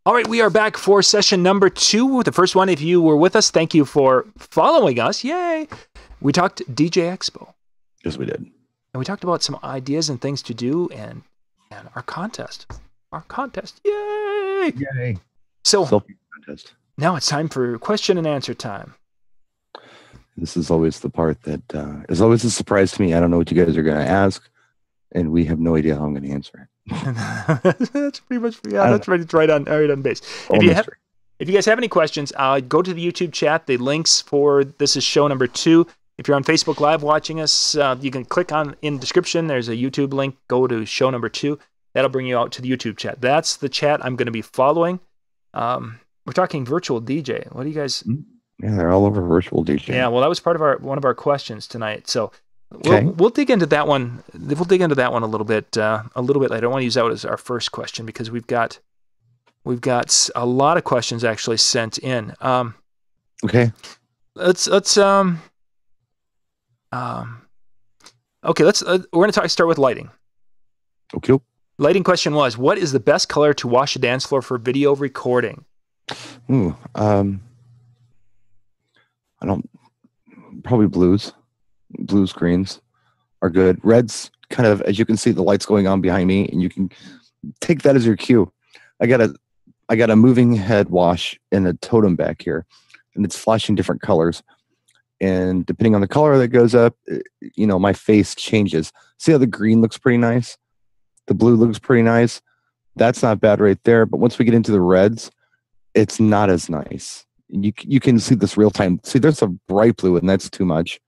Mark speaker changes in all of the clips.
Speaker 1: All right, we are back for session number 2. The first one, if you were with us, thank you for following us. Yay! We talked DJ Expo.
Speaker 2: Yes, we did.
Speaker 1: And we talked about some ideas and things to do and our contest. Our contest. Yay!
Speaker 2: Yay.
Speaker 1: So
Speaker 2: Selfie contest.
Speaker 1: Now it's time for question and answer time.
Speaker 2: This is always the part that is always a surprise to me. I don't know what you guys are going to ask, and we have no idea how I'm going to answer it.
Speaker 1: That's pretty much, yeah, that's right on base. If you guys have any questions, go to the YouTube chat. The links for this is show number 2. If you're on Facebook Live watching us, you can click on in description. There's a YouTube link. Go to show number 2. That'll bring you out to the YouTube chat. That's the chat I'm going to be following. We're talking virtual DJ. What do you guys?
Speaker 2: Yeah, they're all over virtual DJ.
Speaker 1: Yeah, well, that was part of one of our questions tonight. So we'll dig into that one. We'll dig into that one a little bit later. I don't want to use that as our first question because we've got a lot of questions actually sent in.
Speaker 2: Okay.
Speaker 1: Let's okay. We're going to start with lighting.
Speaker 2: Okay.
Speaker 1: Lighting question was, what is the best color to wash a dance floor for video recording?
Speaker 2: Probably blues. Blues, greens are good. Reds, kind of, as you can see, the lights going on behind me, and you can take that as your cue. I got a moving head wash in a totem back here, and it's flashing different colors. And depending on the color that goes up, my face changes. See how the green looks pretty nice? The blue looks pretty nice. That's not bad right there. But once we get into the reds, it's not as nice. You can see this real time. See, there's a bright blue, and that's too much.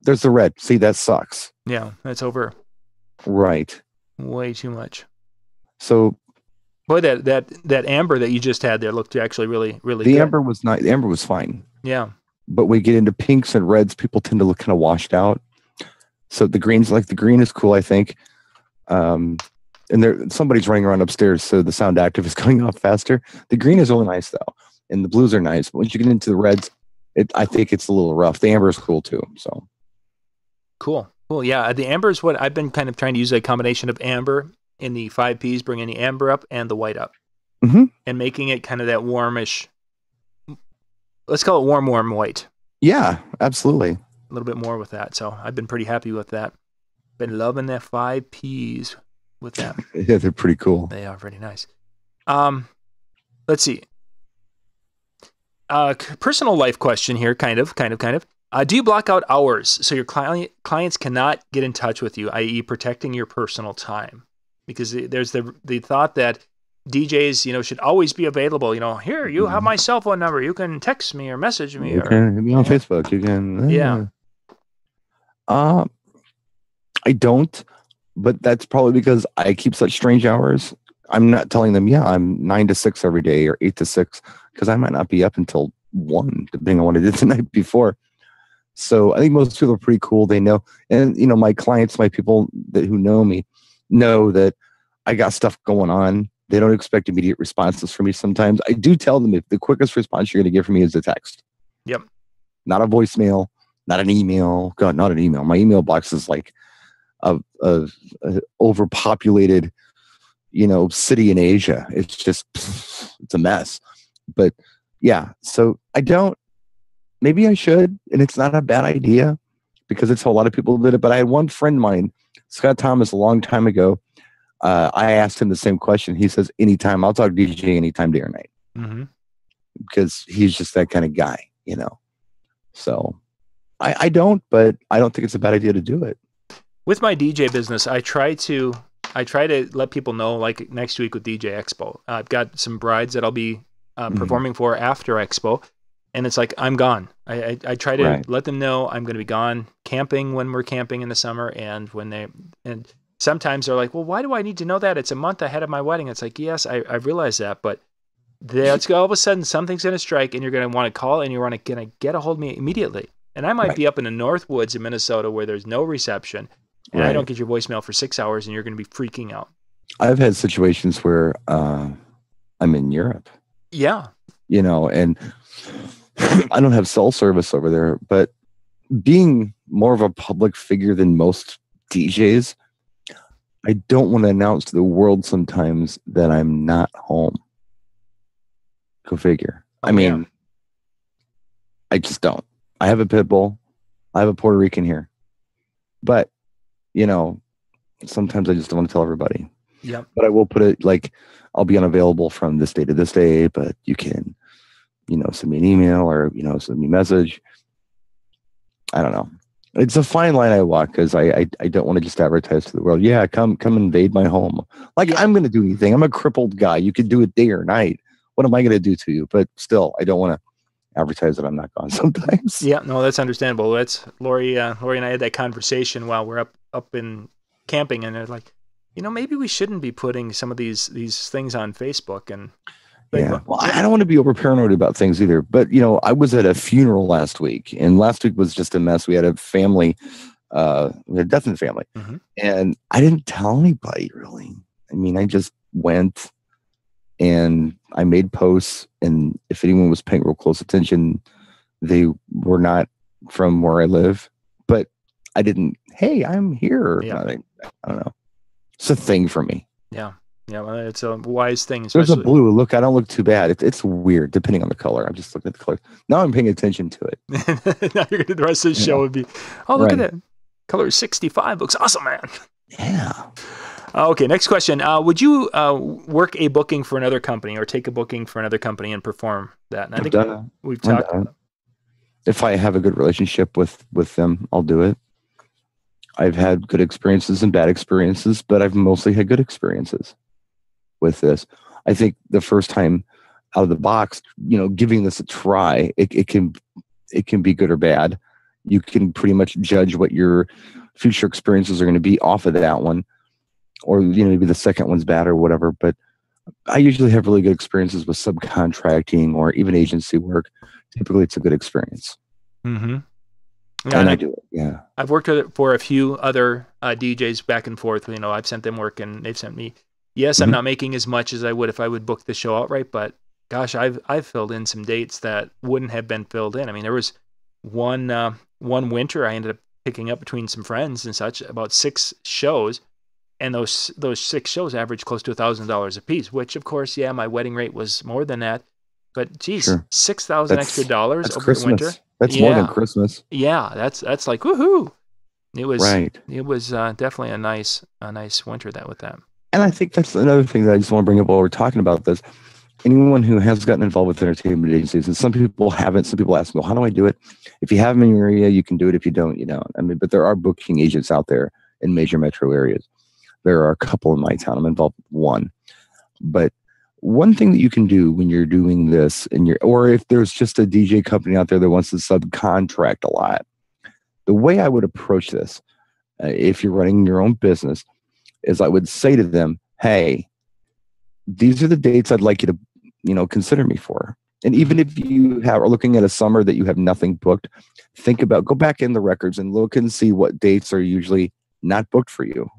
Speaker 2: There's the red. See, that sucks.
Speaker 1: Yeah, that's over.
Speaker 2: Right.
Speaker 1: Way too much.
Speaker 2: So,
Speaker 1: boy, that amber that you just had there looked actually really, really good.
Speaker 2: The amber was not. The amber was fine.
Speaker 1: Yeah.
Speaker 2: But we get into pinks and reds, people tend to look kind of washed out. So the greens, the green is cool, I think. And somebody's running around upstairs, so the sound active is going off faster. The green is really nice though, and the blues are nice. But once you get into the reds, I think it's a little rough. The amber is cool too. So
Speaker 1: cool. Yeah, the amber is what I've been kind of trying to use, a combination of amber in the 5 Ps, bringing the amber up and the white up, and making it kind of that warmish. Let's call it warm white.
Speaker 2: Yeah, absolutely.
Speaker 1: A little bit more with that. So I've been pretty happy with that. Been loving that 5 Ps with that.
Speaker 2: Yeah, they're pretty cool.
Speaker 1: They are pretty nice. Let's see. Personal life question here, kind of. Do you block out hours so your clients cannot get in touch with you, i.e. protecting your personal time? Because there's the thought that DJs, should always be available. Here, you have my cell phone number. You can text me or message me.
Speaker 2: You can hit me on Facebook. You can.
Speaker 1: Yeah.
Speaker 2: I don't, but that's probably because I keep such strange hours. I'm not telling them, I'm 9 to 6 every day or 8 to 6, because I might not be up until 1, depending on what I did the night before. So I think most people are pretty cool. They know, and my clients, my people who know me, know that I got stuff going on. They don't expect immediate responses from me sometimes. I do tell them if the quickest response you're going to get from me is a text.
Speaker 1: Yep.
Speaker 2: Not a voicemail, not an email. God, not an email. My email box is like a overpopulated, city in Asia. It's a mess. But yeah, so I don't, maybe I should, and it's not a bad idea because it's how a lot of people did it. But I had one friend of mine, Scott Thomas, a long time ago. I asked him the same question. He says, anytime. I'll talk DJ anytime, day or night.
Speaker 1: Mm-hmm. Because
Speaker 2: he's just that kind of guy, So I don't, but I don't think it's a bad idea to do it.
Speaker 1: With my DJ business, I try to let people know, like next week with DJ Expo. I've got some brides that I'll be performing for after Expo. And it's like, I'm gone. I try to let them know I'm going to be gone camping when we're camping in the summer. And sometimes they're like, well, why do I need to know that? It's a month ahead of my wedding. It's like, yes, I realize that, but all of a sudden something's going to strike and you're going to want to call and you're going to get a hold of me immediately. And I might be up in the North Woods in Minnesota where there's no reception and I don't get your voicemail for 6 hours and you're going to be freaking out.
Speaker 2: I've had situations where I'm in Europe.
Speaker 1: Yeah.
Speaker 2: And I don't have cell service over there, but being more of a public figure than most DJs, I don't want to announce to the world sometimes that I'm not home. Go figure.
Speaker 1: Oh,
Speaker 2: I mean, I just don't. I have a pit bull. I have a Puerto Rican here. But, you know, sometimes I just don't want to tell everybody.
Speaker 1: Yep.
Speaker 2: But I will put it like, I'll be unavailable from this day to this day, but you can, you know, send me an email or, you know, send me a message. I don't know. It's a fine line I walk because I don't want to just advertise to the world. Yeah, come invade my home. Like, I'm going to do anything. I'm a crippled guy. You could do it day or night. What am I going to do to you? But still, I don't want to advertise that I'm not gone sometimes.
Speaker 1: Yeah, no, that's understandable. That's Laurie and I had that conversation while we're up in camping, and they're like, you know, maybe we shouldn't be putting some of these things on Facebook. And
Speaker 2: yeah, well, I don't want to be over paranoid about things either. But, you know, I was at a funeral last week, and last week was just a mess. We had a family, we had a death in the family, and I didn't tell anybody really. I mean, I just went and I made posts, and if anyone was paying real close attention, they were not from where I live. But I didn't, hey, I'm here.
Speaker 1: Yeah.
Speaker 2: I don't know. It's a thing for me.
Speaker 1: Yeah. Yeah, well, it's a wise thing.
Speaker 2: There's a blue. Look, I don't look too bad. It's weird, depending on the color. I'm just looking at the color. Now I'm paying attention to it.
Speaker 1: Now the rest of the show would be, oh, look at that. Color 65. Looks awesome, man.
Speaker 2: Yeah.
Speaker 1: Okay, next question. Would you work a booking for another company or take a booking for another company and perform that? And I think we've talked about it.
Speaker 2: If I have a good relationship with them, I'll do it. I've had good experiences and bad experiences, but I've mostly had good experiences with this. I think the first time out of the box, you know, giving this a try, it can be good or bad. You can pretty much judge what your future experiences are going to be off of that one, or, you know, maybe the second one's bad or whatever. But I usually have really good experiences with subcontracting or even agency work. Typically, it's a good experience.
Speaker 1: Mm-hmm.
Speaker 2: Yeah, and I do it. Yeah,
Speaker 1: I've worked with it for a few other DJs back and forth. You know, I've sent them work and they've sent me. Yes, I'm not making as much as I would if I would book the show outright, but gosh, I've filled in some dates that wouldn't have been filled in. I mean, there was one winter I ended up picking up between some friends and such, about 6 shows, and those 6 shows averaged close to $1,000 a piece. Which, of course, yeah, my wedding rate was more than that, but geez, $6,000 extra dollars over
Speaker 2: Christmas.
Speaker 1: the winter.
Speaker 2: That's more than Christmas.
Speaker 1: Yeah, that's like woohoo. It was
Speaker 2: right.
Speaker 1: It was definitely a nice winter with that.
Speaker 2: And I think that's another thing that I just want to bring up while we're talking about this. Anyone who has gotten involved with entertainment agencies, and some people haven't, some people ask me, well, how do I do it? If you have them in your area, you can do it. If you don't, you don't. I mean, but there are booking agents out there in major metro areas. There are a couple in my town. I'm involved with one. But one thing that you can do when you're doing this, or if there's just a DJ company out there that wants to subcontract a lot, the way I would approach this, if you're running your own business, is I would say to them, hey, these are the dates I'd like you to, you know, consider me for. And even if you are looking at a summer that you have nothing booked, go back in the records and look and see what dates are usually not booked for you.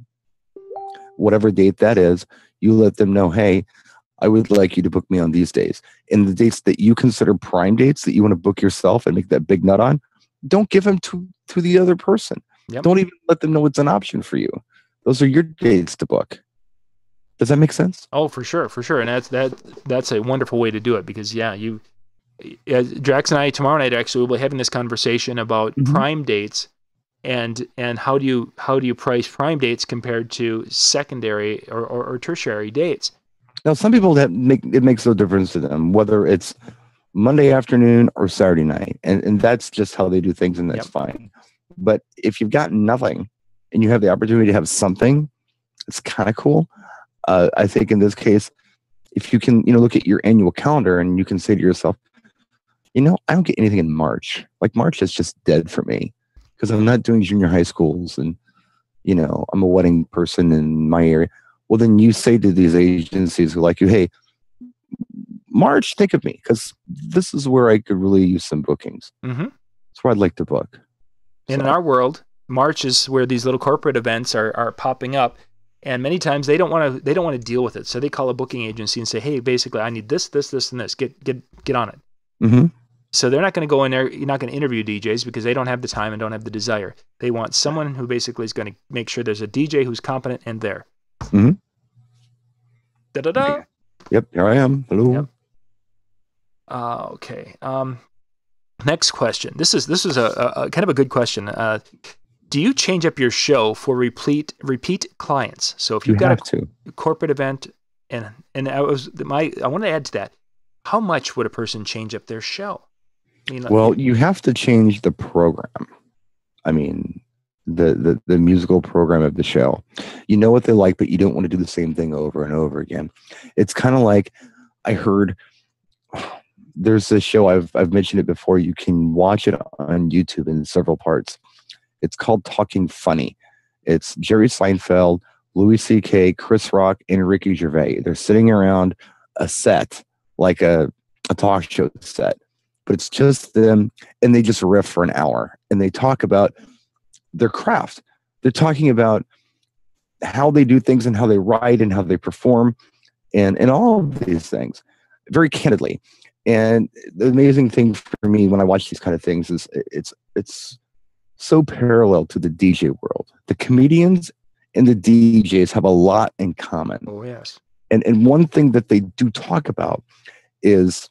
Speaker 2: Whatever date that is, you let them know, hey, I would like you to book me on these days. And the dates that you consider prime dates that you want to book yourself and make that big nut on, don't give them to the other person. Yep. Don't even let them know it's an option for you. Those are your dates to book. Does that make sense?
Speaker 1: Oh, for sure. And that's a wonderful way to do it, because Drax and I tomorrow night actually will be having this conversation about prime dates and how do you price prime dates compared to secondary or tertiary dates.
Speaker 2: Now, some people it makes no difference to them whether it's Monday afternoon or Saturday night, and that's just how they do things, and that's fine. But if you've got nothing and you have the opportunity to have something, it's kind of cool. I think in this case, if you can, look at your annual calendar and you can say to yourself, I don't get anything in March. Like March is just dead for me because I'm not doing junior high schools and, I'm a wedding person in my area. Well, then you say to these agencies who like you, hey, March, think of me because this is where I could really use some bookings. Mm-hmm. That's where I'd like to book.
Speaker 1: And in our world, March is where these little corporate events are popping up. And many times they don't want to deal with it. So they call a booking agency and say, hey, basically I need this, this, this, and this. Get on it. Mm-hmm. So they're not going to go in there. You're not going to interview DJs because they don't have the time and don't have the desire. They want someone who basically is going to make sure there's a DJ who's competent and there.
Speaker 2: Mhm.
Speaker 1: Da-da-da.
Speaker 2: Yep, here I am. Hello.
Speaker 1: Yep. Okay. Next question. This is a kind of a good question. Do you change up your show for repeat clients? So if you've got a corporate event, and I want to add to that, how much would a person change up their show?
Speaker 2: Well, you have to change the program. I mean, the musical program of the show. You know what they like, but you don't want to do the same thing over and over again. It's kind of like, I heard there's a show, I've mentioned it before. You can watch it on YouTube in several parts. It's called Talking Funny. It's Jerry Seinfeld, Louis C.K., Chris Rock, and Ricky Gervais. They're sitting around a set, like a talk show set, but it's just them, and they just riff for an hour, and they talk about their craft. They're talking about how they do things and how they write and how they perform and all of these things very candidly. And the amazing thing for me when I watch these kind of things is it's so parallel to the DJ world. The comedians and the DJs have a lot in common.
Speaker 1: Oh, yes.
Speaker 2: And one thing that they do talk about is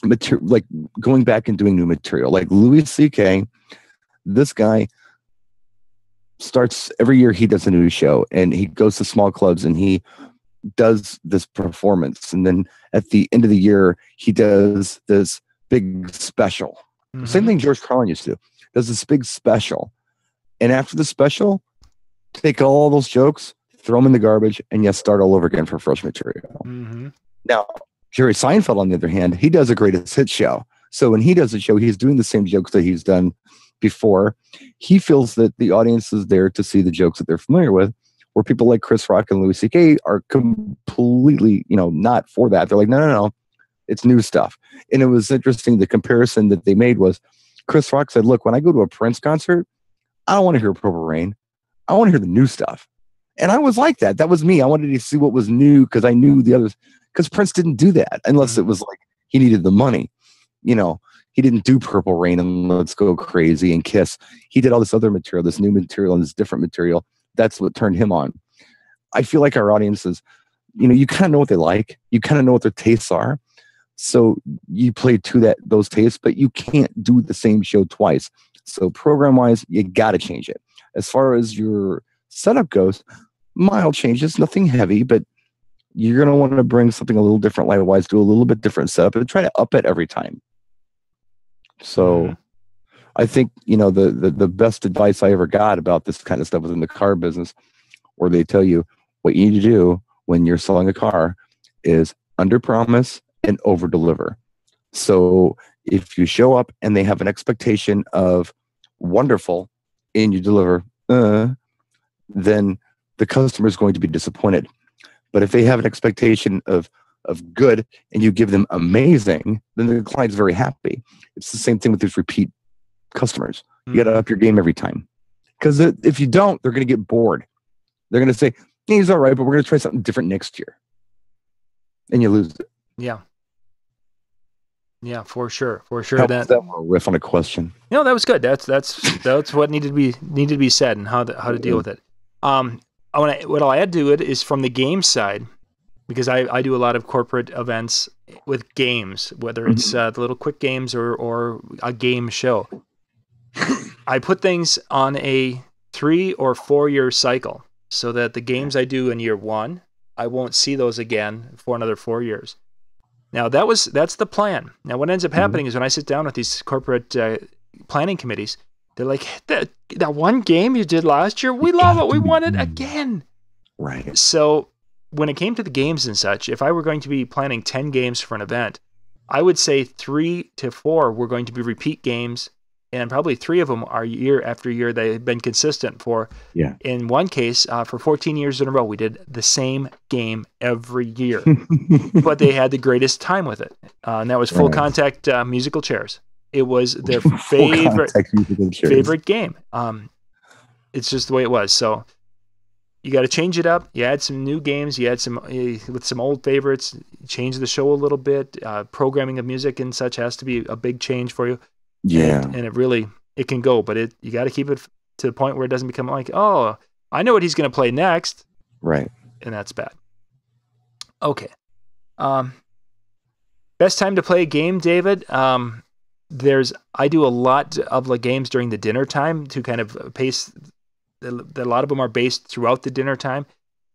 Speaker 2: like going back and doing new material. Like Louis C.K., this guy starts every year, he does a new show, and he goes to small clubs and he does this performance, and then at the end of the year he does this big special. Mm-hmm. Same thing George Carlin used to do. Does this big special, and after the special, take all those jokes, throw them in the garbage, and start all over again for fresh material.
Speaker 1: Mm-hmm.
Speaker 2: Now Jerry Seinfeld, on the other hand, he does a greatest hits show. So when he does a show, he's doing the same jokes that he's done before. He feels that the audience is there to see the jokes that they're familiar with, where people like Chris Rock and Louis C.K. are completely, not for that. They're like, no, it's new stuff. And it was interesting. The comparison that they made was Chris Rock said, look, when I go to a Prince concert, I don't want to hear Purple Rain. I want to hear the new stuff. And I was like that. That was me. I wanted to see what was new because I knew the others, because Prince didn't do that unless it was like he needed the money. He didn't do Purple Rain and Let's Go Crazy and Kiss. He did all this other material, this new material and this different material. That's what turned him on. I feel like our audiences, you kind of know what they like. You kind of know what their tastes are. So you play to those tastes, but you can't do the same show twice. So program-wise, you got to change it. As far as your setup goes, mild changes, nothing heavy, but you're going to want to bring something a little different, likewise, do a little bit different setup and try to up it every time. So I think, the best advice I ever got about this kind of stuff was in the car business, where they tell you what you need to do when you're selling a car is under promise and over deliver. So if you show up and they have an expectation of wonderful and you deliver, then the customer is going to be disappointed. But if they have an expectation of good and you give them amazing, then the client's very happy. It's the same thing with these repeat customers. You got to up your game every time, because if you don't, they're going to get bored. They're going to say, yeah, he's all right, but we're going to try something different next year, and you lose it.
Speaker 1: Yeah, for sure.
Speaker 2: That more riff on a question.
Speaker 1: That was good. That's what needed to be said, and how to deal with it. What I'll add to it is from the game side, because I do a lot of corporate events with games, whether it's the little quick games or a game show. I put things on a 3 or 4 year cycle so that the games I do in year 1, I won't see those again for another 4 years. Now that's the plan. Now what ends up happening is when I sit down with these corporate planning committees, they're like, that one game you did last year, we love it. We want it again.
Speaker 2: Right.
Speaker 1: So when it came to the games and such, if I were going to be planning 10 games for an event, I would say 3 to 4 were going to be repeat games, and probably 3 of them are year after year they've been consistent for.
Speaker 2: Yeah.
Speaker 1: In one case, for 14 years in a row, we did the same game every year, but they had the greatest time with it. And that was full contact musical chairs. It was their favorite game. It's just the way it was. So you got to change it up. You add some new games. You add some with some old favorites. Change the show a little bit. Programming of music and such has to be a big change for you.
Speaker 2: Yeah,
Speaker 1: and it can go, but you got to keep it to the point where it doesn't become like, oh, I know what he's going to play next.
Speaker 2: Right.
Speaker 1: and that's bad. Okay. Best time to play a game, David. I do a lot of the games during the dinner time to kind of pace. A lot of them are based throughout the dinner time,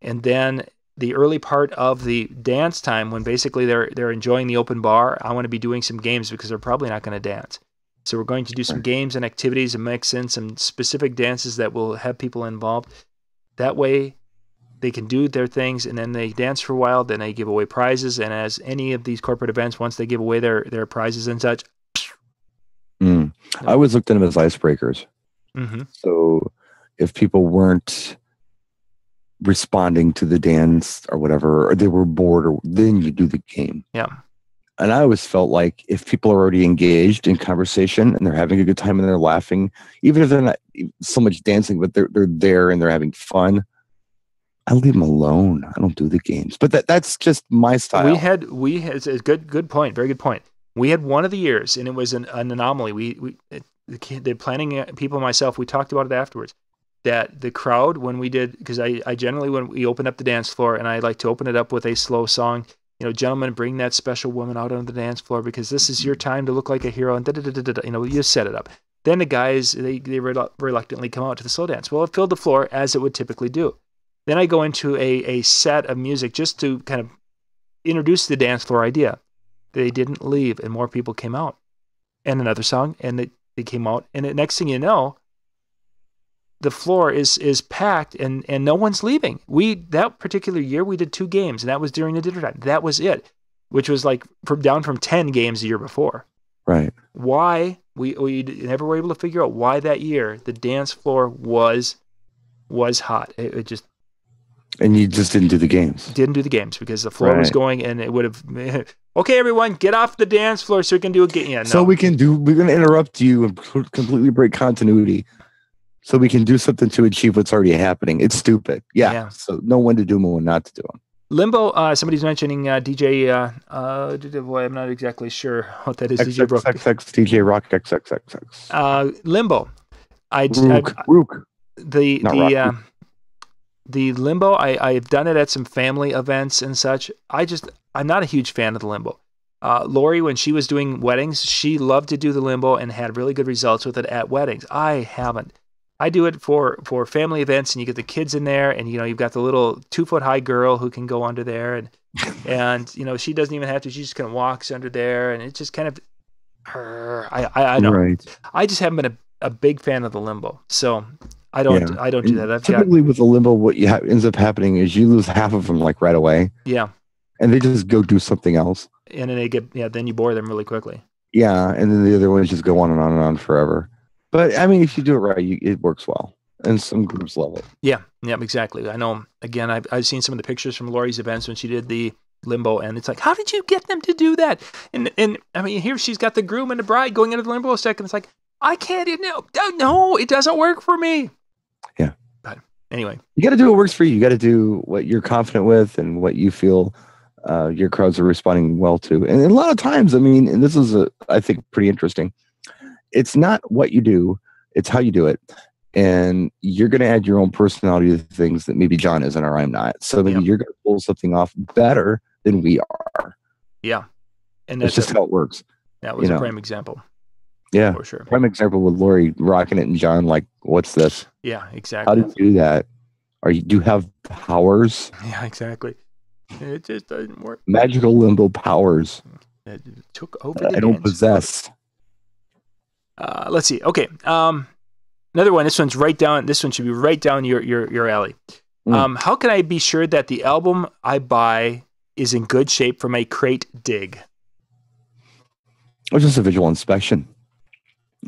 Speaker 1: and then the early part of the dance time when basically they're enjoying the open bar. I want to be doing some games because they're probably not going to dance. So we're going to do some games and activities and mix in some specific dances that will have people involved. That way they can do their things and then they dance for a while, then they give away prizes. And as any of these corporate events, once they give away their prizes and such.
Speaker 2: I always looked at them as icebreakers.
Speaker 1: Mm-hmm.
Speaker 2: So if people weren't responding to the dance or whatever, or they were bored, or then you do the game.
Speaker 1: Yeah.
Speaker 2: And I always felt like if people are already engaged in conversation and they're having a good time and they're laughing, even if they're not so much dancing, but they're there and they're having fun, I leave them alone. I don't do the games. But that's just my style.
Speaker 1: We had it's a good point, very good point. We had one of the years, and it was an anomaly. The planning people and myself, we talked about it afterwards. That the crowd, when we did, because I generally, when we open up the dance floor, and I like to open it up with a slow song, gentlemen, bring that special woman out on the dance floor because this is your time to look like a hero, and you set it up. Then the guys, they reluctantly come out to the slow dance. Well, it filled the floor as it would typically do. Then I go into a set of music just to kind of introduce the dance floor idea. They didn't leave, and more people came out. And another song, and they came out, and the next thing you know, the floor is packed and no one's leaving. That particular year we did 2 games, and that was during the dinner time. That was it, which was like down from 10 games the year before.
Speaker 2: Right.
Speaker 1: Why we never were able to figure out why that year the dance floor was hot. It just.
Speaker 2: And you just didn't do the games.
Speaker 1: Didn't do the games because the floor was going, and it would have. Okay, everyone, get off the dance floor so we can do a game. Yeah, no.
Speaker 2: So we're going to interrupt you and completely break continuity. So we can do something to achieve what's already happening. It's stupid. Yeah. So know when to do them and when not to do them.
Speaker 1: Limbo, somebody's mentioning DJ, boy, I'm not exactly sure what that is.
Speaker 2: XXX DJ Rock X X X X.
Speaker 1: Limbo.
Speaker 2: Rook.
Speaker 1: The Limbo, I've done it at some family events and such. I'm not a huge fan of the Limbo. Laurie, when she was doing weddings, she loved to do the Limbo and had really good results with it at weddings. I haven't. I do it for family events, and you get the kids in there, and you've got the little 2-foot-high girl who can go under there, and she doesn't even have to. She just kind of walks under there, and it's just kind of her. I know.
Speaker 2: Right.
Speaker 1: I just haven't been a big fan of the Limbo, so I don't do that.
Speaker 2: Typically with the Limbo, what ends up happening is you lose half of them like right away.
Speaker 1: Yeah.
Speaker 2: And they just go do something else.
Speaker 1: And then then you bore them really quickly.
Speaker 2: Yeah, and then the other ones just go on and on and on forever. But I mean, if you do it right, it works well, and some groups love it. Yeah,
Speaker 1: exactly. I know. Again, I've seen some of the pictures from Laurie's events when she did the Limbo, and it's like, how did you get them to do that? And I mean, here she's got the groom and the bride going into the Limbo second. It's like, I can't. No, it doesn't work for me.
Speaker 2: Yeah.
Speaker 1: But anyway,
Speaker 2: you got to do what works for you. You got to do what you're confident with and what you feel your crowds are responding well to. And a lot of times, I mean, and this is I think pretty interesting. It's not what you do, it's how you do it. And you're going to add your own personality to things that maybe John isn't or I'm not. So maybe you're going to pull something off better than we are.
Speaker 1: Yeah. And
Speaker 2: that's just how it works.
Speaker 1: That was a prime example.
Speaker 2: Yeah.
Speaker 1: For sure.
Speaker 2: Prime example with Laurie rocking it and John like, what's this?
Speaker 1: Yeah, exactly.
Speaker 2: How did you do that? Do you have powers?
Speaker 1: Yeah, exactly. It just doesn't work.
Speaker 2: Magical Limbo powers.
Speaker 1: It took over the
Speaker 2: I don't possess.
Speaker 1: Let's see. Okay. Another one. This one should be right down your alley. How can I be sure that the album I buy is in good shape from a crate dig?
Speaker 2: Or just a visual inspection.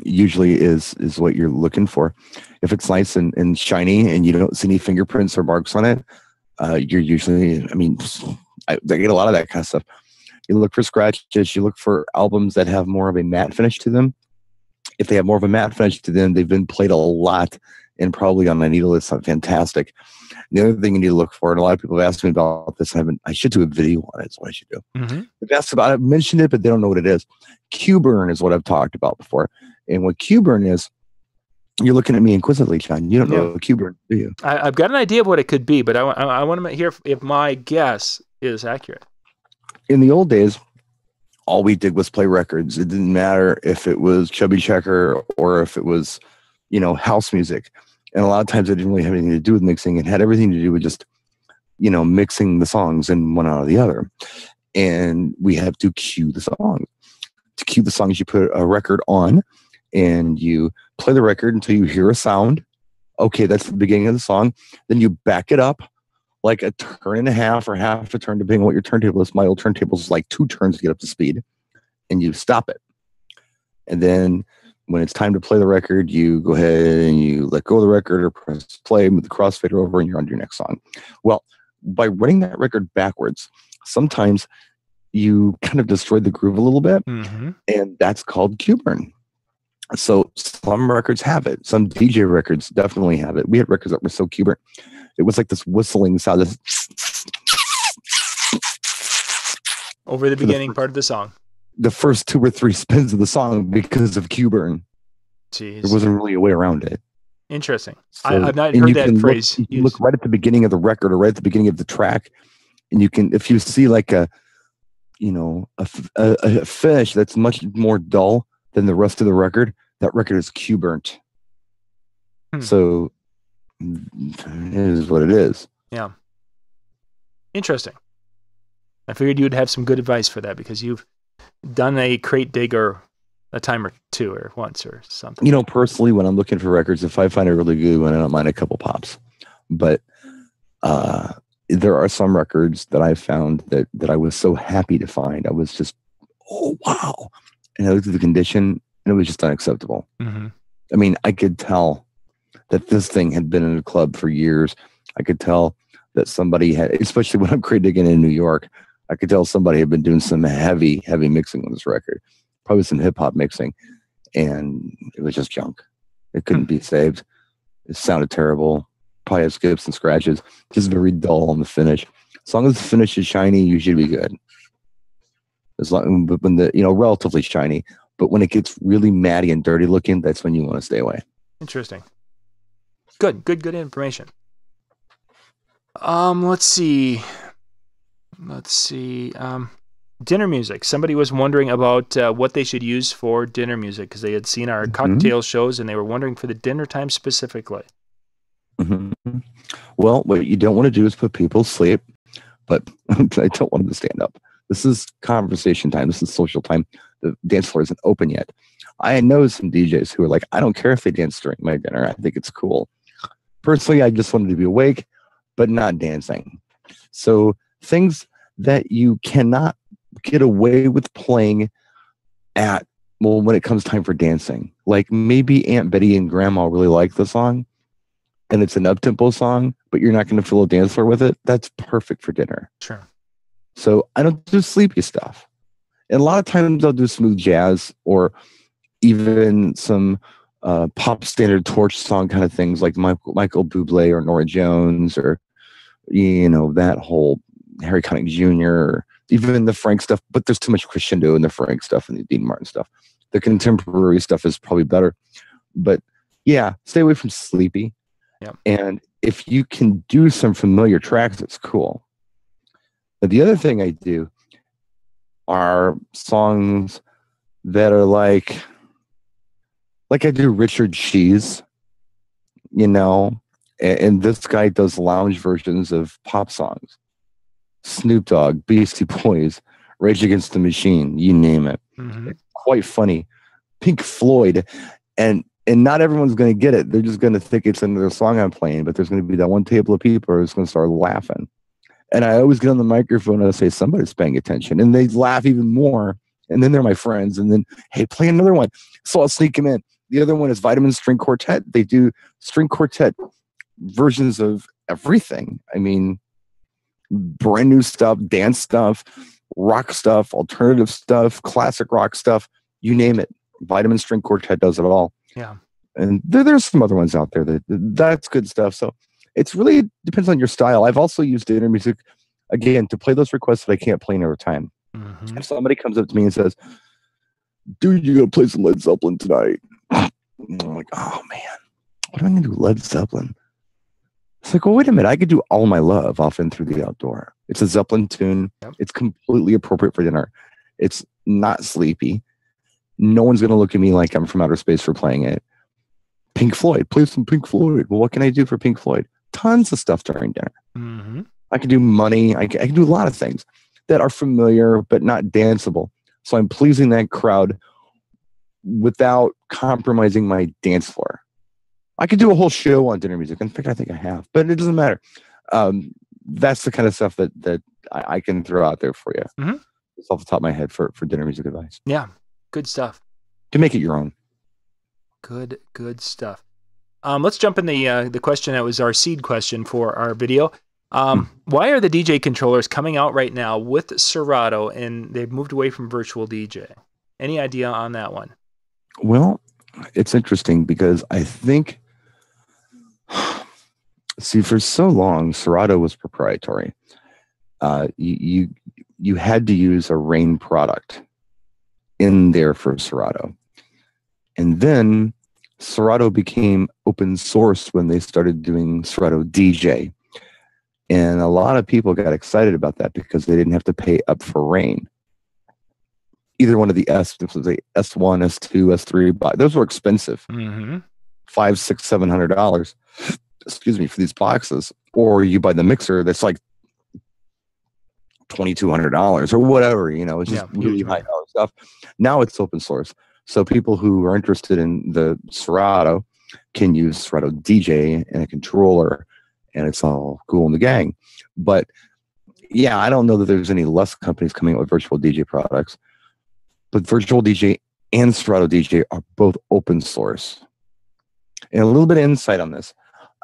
Speaker 2: Usually is what you're looking for. If it's nice and shiny and you don't see any fingerprints or marks on it, you're usually, I get a lot of that kind of stuff. You look for scratches. You look for albums that have more of a matte finish to them. If they have more of a matte finish to them, they've been played a lot and probably on the needle. It's not fantastic. The other thing you need to look for, and a lot of people have asked me about this, I should do a video on it. That's what I should do.
Speaker 1: Mm-hmm.
Speaker 2: They've asked about it, I've mentioned it, but they don't know what it is. Q-burn is what I've talked about before. And what Q-burn is You're looking at me inquisitively, John. You don't know Q-burn, do you?
Speaker 1: I've got an idea of what it could be, but I want to hear if my guess is accurate.
Speaker 2: In the old days, all we did was play records. It didn't matter if it was Chubby Checker or if it was, house music. And a lot of times it didn't really have anything to do with mixing. It had everything to do with just, mixing the songs in one out of the other. And we have to cue the song. To cue the songs, you put a record on and you play the record until you hear a sound. Okay, that's the beginning of the song. Then you back it up like a turn and a half or half a turn, depending on what your turntable is. My old turntable is like 2 turns to get up to speed. And you stop it. And then when it's time to play the record, you go ahead and you let go of the record or press play, move the crossfader over, and you're on to your next song. Well, by running that record backwards, sometimes you kind of destroy the groove a little bit, and that's called Q-burn. So some records have it. Some DJ records definitely have it. We had records that were so Q-burn. It was like this whistling sound.
Speaker 1: Over the beginning part of the song.
Speaker 2: The first 2 or 3 spins of the song because of Q-burn.
Speaker 1: Jeez.
Speaker 2: There wasn't really a way around it.
Speaker 1: Interesting.
Speaker 2: So,
Speaker 1: I've not heard that phrase.
Speaker 2: You look right at the beginning of the record or right at the beginning of the track, and you can, if you see like a finish that's much more dull than the rest of the record, that record is Q-burnt. So it is what it is. Yeah.
Speaker 1: Interesting. I figured you'd have some good advice for that because you've done a crate digger a time or 2 or once or something.
Speaker 2: Personally, when I'm looking for records, if I find a really good one, I don't mind a couple pops. But there are some records that I found that I was so happy to find. I was just, oh, wow. And I looked at the condition, and it was just unacceptable. I mean, I could tell that this thing had been in a club for years. I could tell that somebody had, especially when I'm crate digging in New York, I could tell somebody had been doing some heavy mixing on this record. Probably some hip-hop mixing, and it was just junk. It couldn't be saved. It sounded terrible. Probably has skips and scratches. Just very dull on the finish. As long as the finish is shiny, you should be good. But when relatively shiny. But when it gets really matty and dirty looking, that's when you want to stay away.
Speaker 1: Interesting. Good information. Let's see. Dinner music. Somebody was wondering about what they should use for dinner music because they had seen our cocktail shows and they were wondering for the dinner time specifically.
Speaker 2: Well, what you don't want to do is put people to sleep, but I don't want them to stand up. This is conversation time. This is social time. The dance floor isn't open yet. I know some DJs who are like, I don't care if they dance during my dinner. I think it's cool. Personally, I just wanted to be awake, but not dancing. So things that you cannot get away with playing when it comes time for dancing. Like maybe Aunt Betty and Grandma really like the song, and it's an up-tempo song, but you're not going to fill a dance floor with it. That's perfect for dinner.
Speaker 1: Sure.
Speaker 2: So I don't do sleepy stuff. And a lot of times I'll do smooth jazz or even some pop standard torch song kind of things like Michael Bublé or Norah Jones or, that whole Harry Connick Jr. or even the Frank stuff. But there's too much crescendo in the Frank stuff and the Dean Martin stuff. The contemporary stuff is probably better. But yeah, stay away from sleepy.
Speaker 1: Yeah.
Speaker 2: And if you can do some familiar tracks, it's cool. But the other thing I do are songs that are like I do Richard Cheese, and this guy does lounge versions of pop songs. Snoop Dogg, Beastie Boys, Rage Against the Machine, you name it. It's quite funny. Pink Floyd, and not everyone's going to get it. They're just going to think it's another song I'm playing, but there's going to be that one table of people who's going to start laughing. And I always get on the microphone and I say, somebody's paying attention. And they laugh even more. And then they're my friends. And then, hey, play another one. So I'll sneak them in. The other one is Vitamin String Quartet. They do string quartet versions of everything. I mean, brand new stuff, dance stuff, rock stuff, alternative stuff, classic rock stuff, you name it. Vitamin String Quartet does it all.
Speaker 1: Yeah.
Speaker 2: And there's some other ones out there that's good stuff. So it's really depends on your style. I've also used dinner music, again, to play those requests that I can't play another time. If somebody comes up to me and says, dude, you gotta play some Led Zeppelin tonight. And I'm like, oh man, what am I gonna do? Led Zeppelin. It's like, well, wait a minute. I could do All My Love off and through the outdoor. It's a Zeppelin tune.
Speaker 1: Yep.
Speaker 2: It's completely appropriate for dinner. It's not sleepy. No one's going to look at me like I'm from outer space for playing it. Pink Floyd. Play some Pink Floyd. Well, what can I do for Pink Floyd? Tons of stuff during dinner.
Speaker 1: Mm-hmm.
Speaker 2: I can do Money. I can do a lot of things that are familiar but not danceable. So I'm pleasing that crowd without compromising my dance floor. I could do a whole show on dinner music. In fact, I think I have, but it doesn't matter. That's the kind of stuff that I can throw out there for you.
Speaker 1: Mm-hmm.
Speaker 2: It's off the top of my head for dinner music advice.
Speaker 1: Yeah, good stuff.
Speaker 2: To make it your own.
Speaker 1: Good stuff. Let's jump in the question that was our seed question for our video. Why are the DJ controllers coming out right now with Serato and they've moved away from VirtualDJ? Any idea on that one?
Speaker 2: Well, it's interesting because I think, see, for so long, Serato was proprietary. You had to use a Rain product in there for Serato. And then Serato became open source when they started doing Serato DJ. And a lot of people got excited about that because they didn't have to pay up for Rain. Either one of the S1, S2, S3, but those were expensive.
Speaker 1: Mm-hmm.
Speaker 2: $500, $600, $700, excuse me, for these boxes. Or you buy the mixer that's like $2,200 or whatever, it's just really high dollar stuff. Now it's open source. So people who are interested in the Serato can use Serato DJ and a controller, and it's all cool in the gang. But yeah, I don't know that there's any less companies coming out with virtual DJ products. But VirtualDJ and Serato DJ are both open source. And a little bit of insight on this.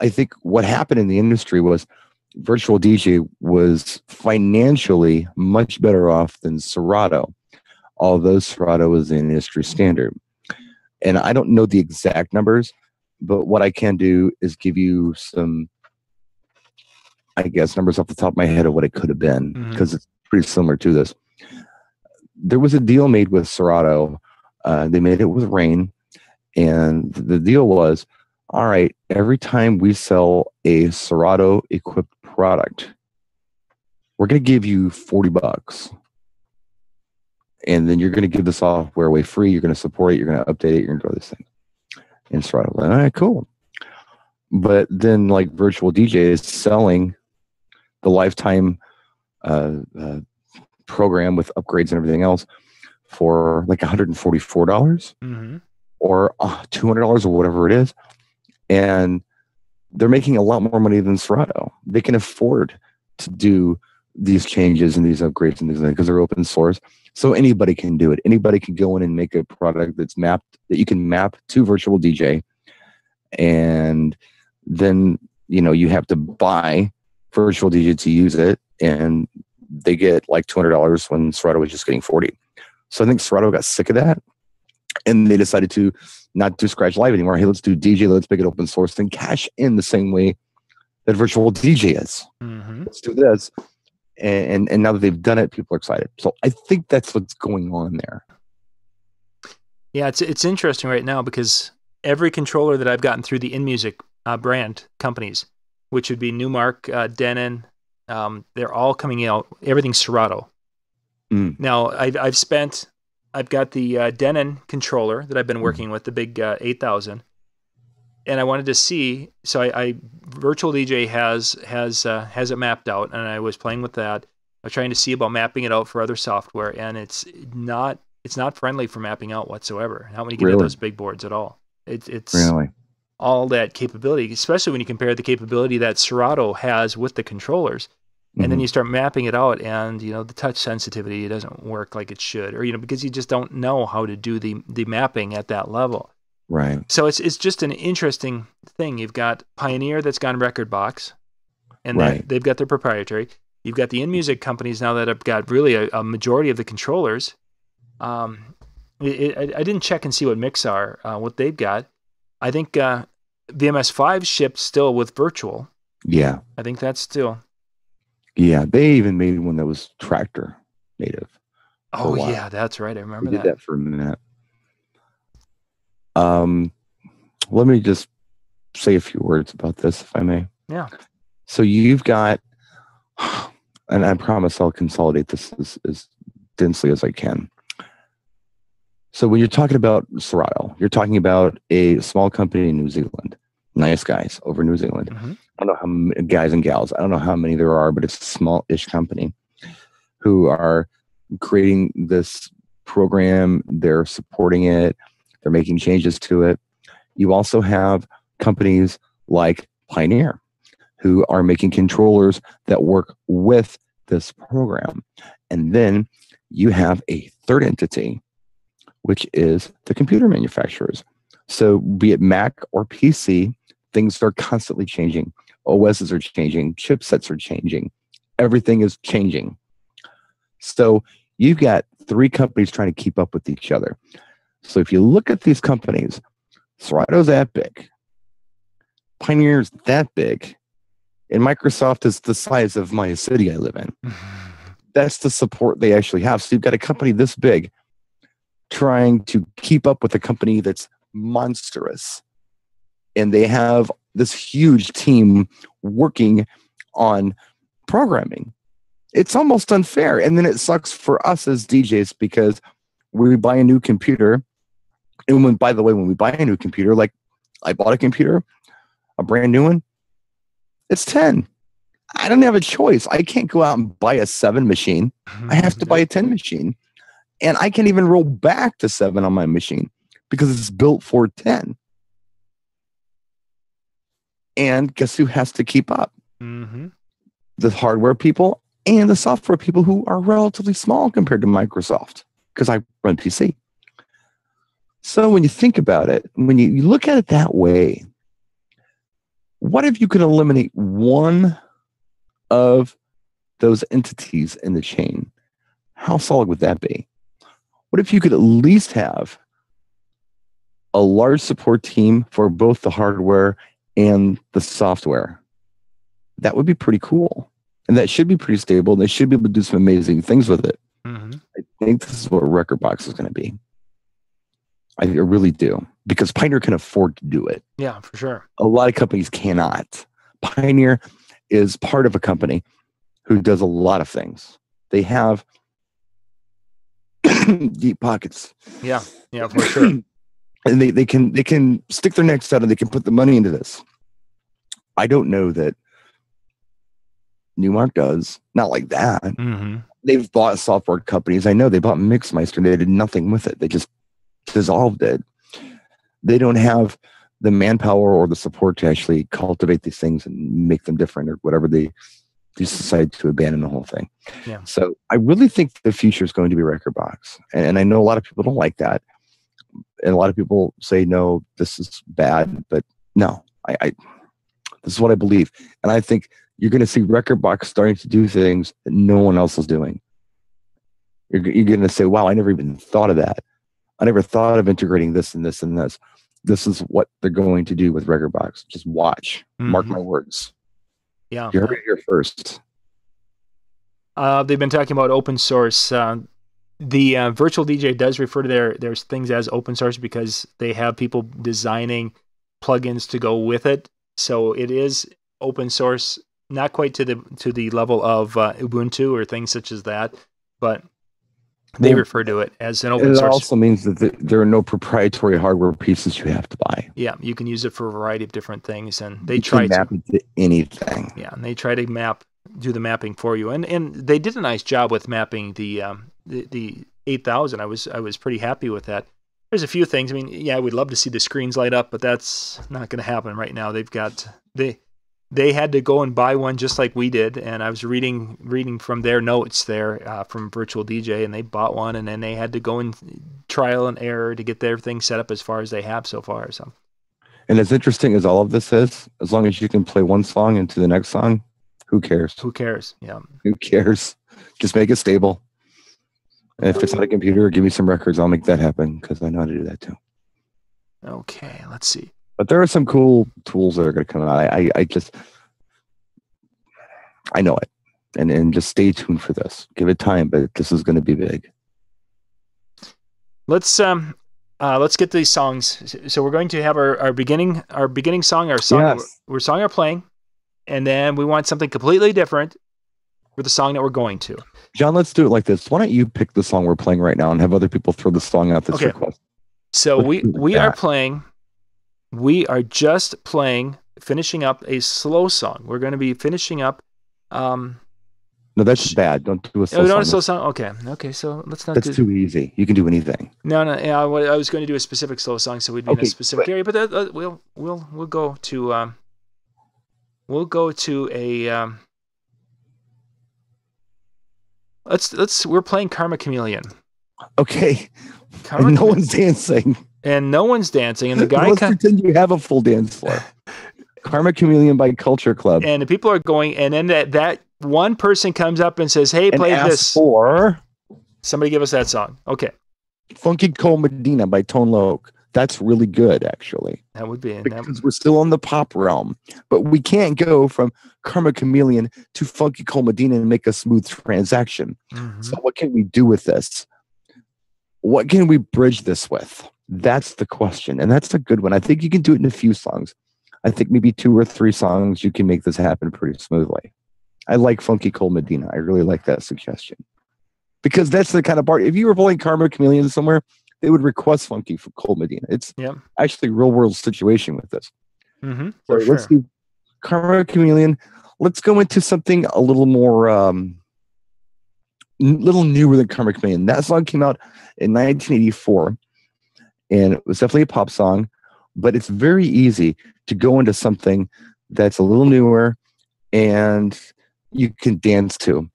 Speaker 2: I think what happened in the industry was VirtualDJ was financially much better off than Serato, although Serato is the industry standard. And I don't know the exact numbers, but what I can do is give you some, I guess, numbers off the top of my head of what it could have been, because it's pretty similar to this. There was a deal made with Serato. They made it with Rain. And the deal was, all right, every time we sell a Serato equipped product, we're going to give you $40. And then you're going to give the software away free. You're going to support it. You're going to update it. You're going to do this thing. And Serato was like, all right, cool. But then like VirtualDJ is selling the lifetime program with upgrades and everything else for like $144 or $200 or whatever it is. And they're making a lot more money than Serato. They can afford to do these changes and these upgrades and these things because they're open source. So anybody can do it. Anybody can go in and make a product that's mapped, that you can map to VirtualDJ. And then, you have to buy VirtualDJ to use it. And they get like $200 when Serato was just getting $40. So I think Serato got sick of that, and they decided to not do Scratch Live anymore. Hey, let's do DJ. Let's make it open source and cash in the same way that VirtualDJ is. Let's do this. And now that they've done it, people are excited. So I think that's what's going on there.
Speaker 1: Yeah, it's interesting right now because every controller that I've gotten through the InMusic brand companies, which would be Newmark, Denon, they're all coming out. Everything's Serato. Now I've got the Denon controller that I've been working with, the big 8000, and I wanted to see. So I VirtualDJ has it mapped out, and I was playing with that. I was trying to see about mapping it out for other software, and it's not friendly for mapping out whatsoever. Not when you get into those big boards at all. It's really all that capability, especially when you compare the capability that Serato has with the controllers. And then you start mapping it out, and the touch sensitivity doesn't work like it should, or because you just don't know how to do the mapping at that level.
Speaker 2: Right.
Speaker 1: So it's just an interesting thing. You've got Pioneer that's gone record box, and they've got their proprietary. You've got the InMusic companies now that have got really a majority of the controllers. I didn't check and see what Mixar what they've got. I think VMS5 shipped still with virtual.
Speaker 2: Yeah.
Speaker 1: I think that's still.
Speaker 2: Yeah, they even made one that was Tractor native.
Speaker 1: Oh yeah, that's right. I remember
Speaker 2: they did that for a minute. let me just say a few words about this, if I may.
Speaker 1: Yeah.
Speaker 2: So you've got, and I promise I'll consolidate this as densely as I can. So when you're talking about Serato, you're talking about a small company in New Zealand. Nice guys over in New Zealand.
Speaker 1: Mm-hmm.
Speaker 2: I don't know how many guys and gals. I don't know how many there are, but it's a small-ish company who are creating this program. They're supporting it. They're making changes to it. You also have companies like Pioneer who are making controllers that work with this program. And then you have a third entity, which is the computer manufacturers. So be it Mac or PC, things are constantly changing. OSs are changing. Chipsets are changing. Everything is changing. So you've got three companies trying to keep up with each other. So if you look at these companies, Serato's that big. Pioneer's that big. And Microsoft is the size of my city I live in. That's the support they actually have. So you've got a company this big trying to keep up with a company that's monstrous. And they have this huge team working on programming. It's almost unfair. And then it sucks for us as DJs because we buy a new computer. And when, by the way, when we buy a new computer, like I bought a computer, a brand new one, it's 10. I don't have a choice. I can't go out and buy a 7 machine. I have to buy a 10 machine. And I can't even roll back to 7 on my machine because it's built for 10. And guess who has to keep up?
Speaker 1: Mm-hmm.
Speaker 2: The hardware people and the software people who are relatively small compared to Microsoft because I run PC. So when you think about it, when you look at it that way, what if you could eliminate one of those entities in the chain? How solid would that be? What if you could at least have a large support team for both the hardware and the software? That would be pretty cool. And that should be pretty stable. And they should be able to do some amazing things with it.
Speaker 1: Mm-hmm.
Speaker 2: I think this is what Rekordbox is going to be. I really do. Because Pioneer can afford to do it.
Speaker 1: Yeah, for sure.
Speaker 2: A lot of companies cannot. Pioneer is part of a company who does a lot of things. They have deep pockets.
Speaker 1: Yeah, for sure.
Speaker 2: And they can stick their necks out and they can put the money into this. I don't know that Newmark does. Not like that.
Speaker 1: Mm-hmm.
Speaker 2: They've bought software companies. I know they bought Mixmeister and they did nothing with it. They just dissolved it. They don't have the manpower or the support to actually cultivate these things and make them different or whatever. They just decide to abandon the whole thing.
Speaker 1: Yeah. So
Speaker 2: I really think the future is going to be Rekordbox. And I know a lot of people don't like that. And a lot of people say, no, this is bad. But no, I this is what I believe. And I think you're going to see Rekordbox starting to do things that no one else is doing. You're going to say, wow, I never even thought of that. I never thought of integrating this and this and this. This is what they're going to do with Rekordbox. Just watch. Mm-hmm. Mark my words.
Speaker 1: Yeah.
Speaker 2: You heard it here first.
Speaker 1: They've been talking about open source. The VirtualDJ does refer to their things as open source because they have people designing plugins to go with it. So it is open source, not quite to the level of Ubuntu or things such as that, but they refer to it as an open source.
Speaker 2: It also means that there are no proprietary hardware pieces you have to buy.
Speaker 1: Yeah, you can use it for a variety of different things, and they
Speaker 2: try to map it to anything.
Speaker 1: Yeah, and they try to do the mapping for you, and they did a nice job with mapping the 8000. I was pretty happy with that. There's a few things. I mean, yeah, we'd love to see the screens light up, but that's not going to happen right now. They had to go and buy one just like we did, and I was reading from their notes there from VirtualDJ, and they bought one, and then they had to go and trial and error to get everything set up as far as they have so far. So,
Speaker 2: and as interesting as all of this is, as long as you can play one song into the next song, who cares?
Speaker 1: Who cares? Yeah.
Speaker 2: Who cares? Just make it stable. And if it's not a computer, give me some records. I'll make that happen because I know how to do that too.
Speaker 1: Okay, let's see.
Speaker 2: But there are some cool tools that are going to come out. I know it. And just stay tuned for this. Give it time, but this is going to be big.
Speaker 1: Let's let's get these songs. So we're going to have our beginning song, our song
Speaker 2: Yes.
Speaker 1: we're song are playing, and then we want something completely different for the song that we're going to.
Speaker 2: John, let's do it like this. Why don't you pick the song we're playing right now and have other people throw the song out that's request?
Speaker 1: So we are just playing, finishing up a slow song. We're going to be finishing up.
Speaker 2: No, that's bad. Don't do a slow
Speaker 1: not a
Speaker 2: song.
Speaker 1: slow song. Okay. So let's not.
Speaker 2: That's too easy. You can do anything.
Speaker 1: No. Yeah, I was going to do a specific slow song, so we'd be in a specific area. But we'll go to a. We're playing Karma Chameleon.
Speaker 2: Okay. And no one's dancing.
Speaker 1: And no one's dancing. And the guy
Speaker 2: let's pretend you have a full dance floor. Karma Chameleon by Culture Club.
Speaker 1: And the people are going, and then that one person comes up and says, "Hey, play this."
Speaker 2: For
Speaker 1: somebody give us that song. Okay.
Speaker 2: Funky Cole Medina by Tone Loc. That's really good, actually.
Speaker 1: That would be.
Speaker 2: Because we're still in the pop realm. But we can't go from Karma Chameleon to Funky Cole Medina and make a smooth transaction. Mm-hmm. So what can we do with this? What can we bridge this with? That's the question. And that's a good one. I think you can do it in a few songs. I think maybe 2 or 3 songs you can make this happen pretty smoothly. I like Funky Cole Medina. I really like that suggestion. Because that's the kind of part. If you were playing Karma Chameleon somewhere, they would request Funky for Cole Medina. It's actually a real world situation with this.
Speaker 1: Mm-hmm,
Speaker 2: so let's do Karma Chameleon. Let's go into something a little more, little newer than Karma Chameleon. That song came out in 1984, and it was definitely a pop song, but it's very easy to go into something that's a little newer and you can dance to.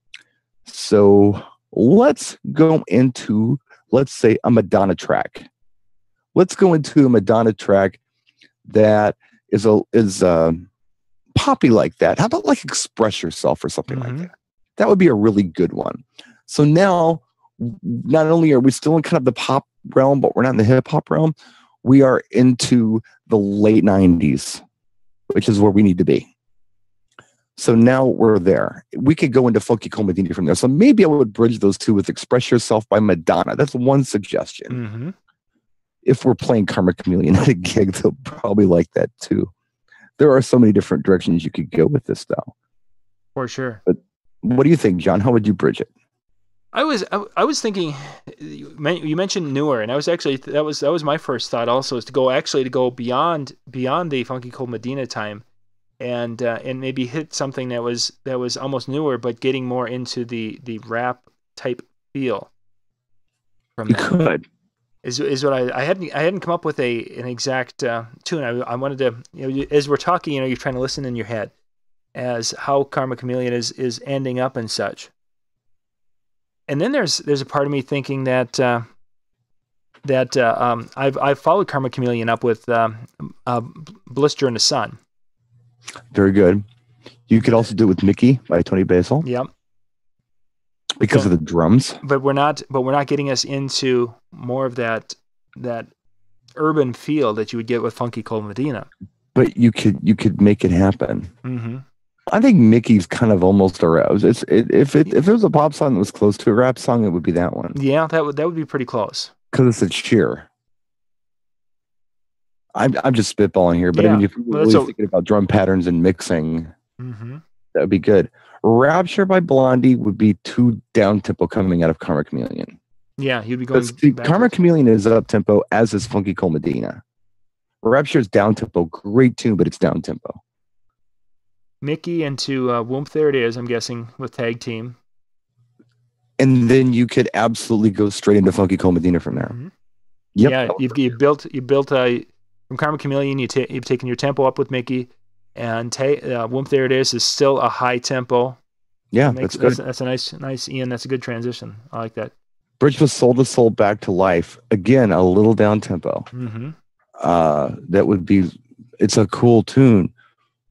Speaker 2: So let's go into, let's say, a Madonna track. Let's go into a Madonna track that is poppy like that. How about like Express Yourself or something like that? That would be a really good one. So now, not only are we still in kind of the pop realm, but we're not in the hip hop realm. We are into the late 90s, which is where we need to be. So now we're there. We could go into Funky Cole Medina from there. So maybe I would bridge those two with Express Yourself by Madonna. That's one suggestion.
Speaker 1: Mm-hmm.
Speaker 2: If we're playing Karma Chameleon at a gig, they'll probably like that too. There are so many different directions you could go with this, though.
Speaker 1: For sure.
Speaker 2: But what do you think, John? How would you bridge it?
Speaker 1: I was thinking, you mentioned newer, and I was actually that was my first thought also, is to go beyond the Funky Cole Medina time, and maybe hit something that was almost newer, but getting more into the rap type feel. From
Speaker 2: you could
Speaker 1: is what I hadn't come up with an exact tune. I wanted to, as we're talking, you're trying to listen in your head as how Karma Chameleon is ending up and such. And then there's a part of me thinking that I've followed Karma Chameleon up with Blister in the Sun.
Speaker 2: Very good. You could also do it with Mickey by Tony Basil.
Speaker 1: Yep.
Speaker 2: Because of the drums.
Speaker 1: But we're not getting us into more of that urban feel that you would get with Funky Cole Medina.
Speaker 2: But you could make it happen.
Speaker 1: Mm-hmm.
Speaker 2: I think Mickey's kind of almost a rap. If it was a pop song that was close to a rap song, it would be that one.
Speaker 1: Yeah, that would be pretty close.
Speaker 2: Because it's a cheer. I'm just spitballing here, but I mean, if you're really thinking about drum patterns and mixing, that would be good. Rapture by Blondie would be too down tempo coming out of Karma Chameleon.
Speaker 1: Yeah, you'd be going.
Speaker 2: Karma Chameleon is up tempo, as is Funky Cole Medina. Rapture is down tempo, great tune, but it's down tempo.
Speaker 1: Mickey into Whoomp, There It Is, I'm guessing, with Tag Team.
Speaker 2: And then you could absolutely go straight into Funky Cole Medina from there.
Speaker 1: Mm-hmm.
Speaker 2: Yep.
Speaker 1: Yeah, you built from Karma Chameleon, you've taken your tempo up with Mickey, and Whoomp, There It Is still a high tempo.
Speaker 2: Yeah, that's good.
Speaker 1: That's a nice Ian. That's a good transition. I like that.
Speaker 2: Bridge with Soul to Soul, Back to Life. Again, a little down tempo.
Speaker 1: Mm-hmm.
Speaker 2: That would be, it's a cool tune,